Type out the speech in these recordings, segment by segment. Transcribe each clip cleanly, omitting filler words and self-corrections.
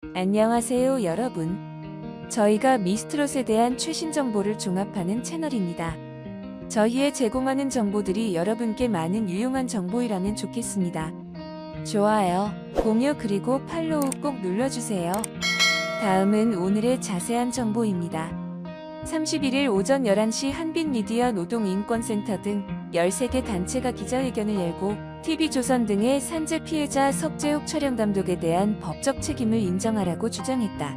안녕하세요, 여러분. 저희가 미스트롯에 대한 최신 정보를 종합하는 채널입니다. 저희의 제공하는 정보들이 여러분께 많은 유용한 정보이라면 좋겠습니다. 좋아요, 공유 그리고 팔로우 꼭 눌러주세요. 다음은 오늘의 자세한 정보입니다. 31일 오전 11시 한빛미디어 노동인권센터 등 13개 단체가 기자회견을 열고 TV조선 등의 산재 피해자 석재욱 촬영감독에 대한 법적 책임을 인정하라고 주장했다.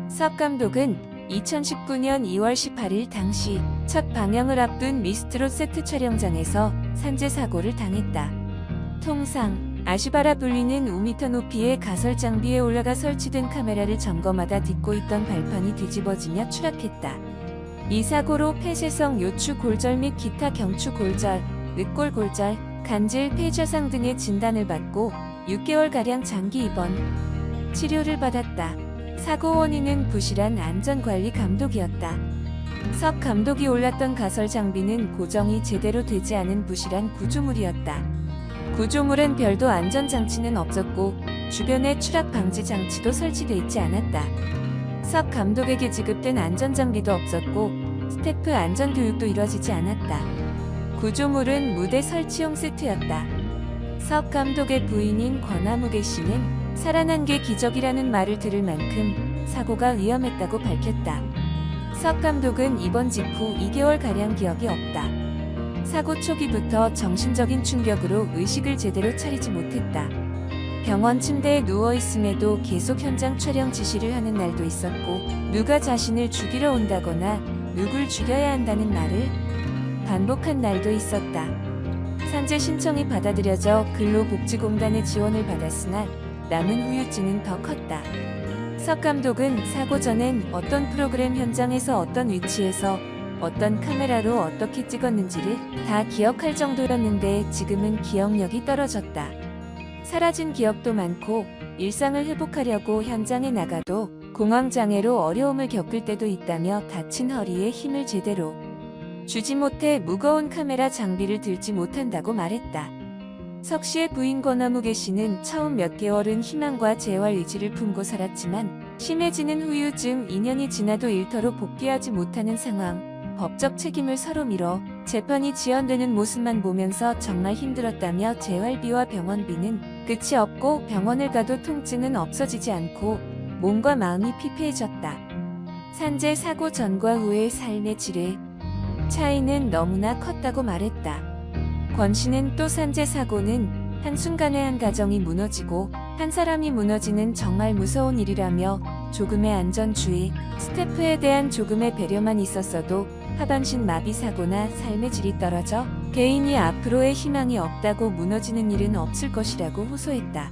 석 감독은 2019년 2월 18일 당시 첫 방영을 앞둔 미스트롯 세트 촬영장에서 산재 사고를 당했다. 통상 아슈바라 불리는 5m 높이의 가설 장비에 올라가 설치된 카메라를 점검하다 딛고 있던 발판이 뒤집어지며 추락했다. 이 사고로 폐쇄성 요추 골절 및 기타 경추 골절, 늑골 골절, 간질 폐좌상 등의 진단을 받고 6개월가량 장기 입원, 치료를 받았다. 사고 원인은 부실한 안전관리 감독이었다. 석 감독이 올랐던 가설 장비는 고정이 제대로 되지 않은 부실한 구조물이었다. 구조물엔 별도 안전장치는 없었고 주변에 추락 방지 장치도 설치돼 있지 않았다. 석 감독에게 지급된 안전장비도 없었고 스태프 안전교육도 이뤄지지 않았다. 구조물은 무대 설치용 세트였다. 석 감독의 부인인 권아무개 씨는 살아난 게 기적이라는 말을 들을 만큼 사고가 위험했다고 밝혔다. 석 감독은 입원 직후 2개월가량 기억이 없다. 사고 초기부터 정신적인 충격으로 의식을 제대로 차리지 못했다. 병원 침대에 누워있음에도 계속 현장 촬영 지시를 하는 날도 있었고 누가 자신을 죽이러 온다거나 누굴 죽여야 한다는 말을 반복한 날도 있었다. 산재 신청이 받아들여져 근로복지공단의 지원을 받았으나 남은 후유증은 더 컸다. 석 감독은 사고 전엔 어떤 프로그램 현장에서 어떤 위치에서 어떤 카메라로 어떻게 찍었는지를 다 기억할 정도였는데 지금은 기억력이 떨어졌다. 사라진 기억도 많고 일상을 회복하려고 현장에 나가도 공황장애로 어려움을 겪을 때도 있다며 다친 허리에 힘을 제대로 주지 못해 무거운 카메라 장비를 들지 못한다고 말했다. 석 씨의 부인 권아무개 씨는 처음 몇 개월은 희망과 재활 의지를 품고 살았지만 심해지는 후유증 2년이 지나도 일터로 복귀하지 못하는 상황, 법적 책임을 서로 미뤄 재판이 지연되는 모습만 보면서 정말 힘들었다며 재활비와 병원비는 끝이 없고 병원을 가도 통증은 없어지지 않고 몸과 마음이 피폐해졌다. 산재 사고 전과 후의 삶의 질의 차이는 너무나 컸다고 말했다. 권 씨는 또 산재 사고는 한순간에 한 가정이 무너지고 한 사람이 무너지는 정말 무서운 일이라며 조금의 안전주의, 스태프에 대한 조금의 배려만 있었어도 하반신 마비 사고나 삶의 질이 떨어져 개인이 앞으로의 희망이 없다고 무너지는 일은 없을 것이라고 호소했다.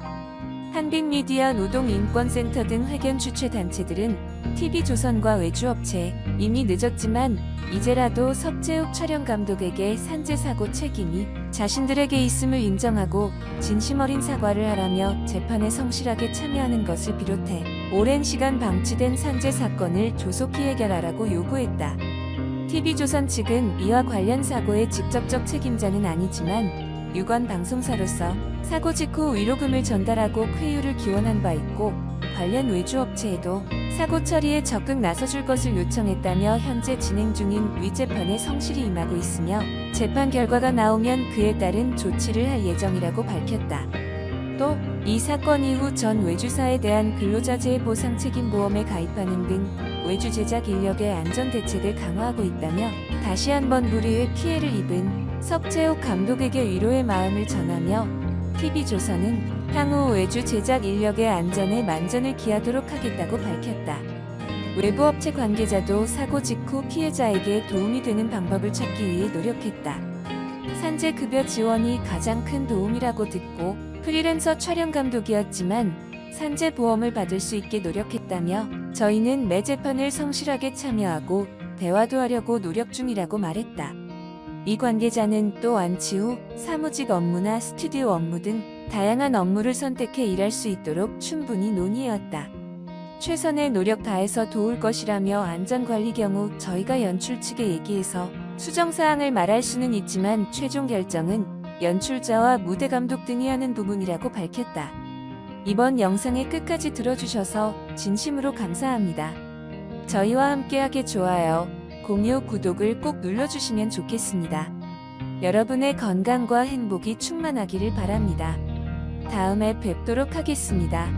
한빛미디어 노동인권센터 등 회견 주최 단체들은 TV조선과 외주업체, 이미 늦었지만 이제라도 석재욱 촬영감독에게 산재 사고 책임이 자신들에게 있음을 인정하고 진심 어린 사과를 하라며 재판에 성실하게 참여하는 것을 비롯해 오랜 시간 방치된 산재 사건을 조속히 해결하라고 요구했다. TV조선 측은 이와 관련 사고의 직접적 책임자는 아니지만 유관 방송사로서 사고 직후 위로금을 전달하고 쾌유를 기원한 바 있고 관련 외주업체에도 사고 처리에 적극 나서줄 것을 요청했다며 현재 진행 중인 위재판에 성실히 임하고 있으며 재판 결과가 나오면 그에 따른 조치를 할 예정이라고 밝혔다. 또 이 사건 이후 전 외주사에 대한 근로자재해 보상 책임보험에 가입하는 등 외주 제작 인력의 안전 대책을 강화하고 있다며 다시 한번 무리의 피해를 입은 석재욱 감독에게 위로의 마음을 전하며 TV조선은 향후 외주 제작 인력의 안전에 만전을 기하도록 하겠다고 밝혔다. 외부 업체 관계자도 사고 직후 피해자에게 도움이 되는 방법을 찾기 위해 노력했다. 산재 급여 지원이 가장 큰 도움이라고 듣고 프리랜서 촬영 감독이었지만 산재 보험을 받을 수 있게 노력했다며 저희는 매 재판을 성실하게 참여하고 대화도 하려고 노력 중이라고 말했다. 이 관계자는 또 안치 후 사무직 업무나 스튜디오 업무 등 다양한 업무를 선택해 일할 수 있도록 충분히 논의해왔다. 최선의 노력 다해서 도울 것이라며 안전관리 경우 저희가 연출 측에 얘기해서 수정사항을 말할 수는 있지만 최종 결정은 연출자와 무대 감독 등이 하는 부분이라고 밝혔다. 이번 영상의 끝까지 들어주셔서 진심으로 감사합니다. 저희와 함께하게 좋아요, 공유, 구독을 꼭 눌러주시면 좋겠습니다. 여러분의 건강과 행복이 충만하기를 바랍니다. 다음에 뵙도록 하겠습니다.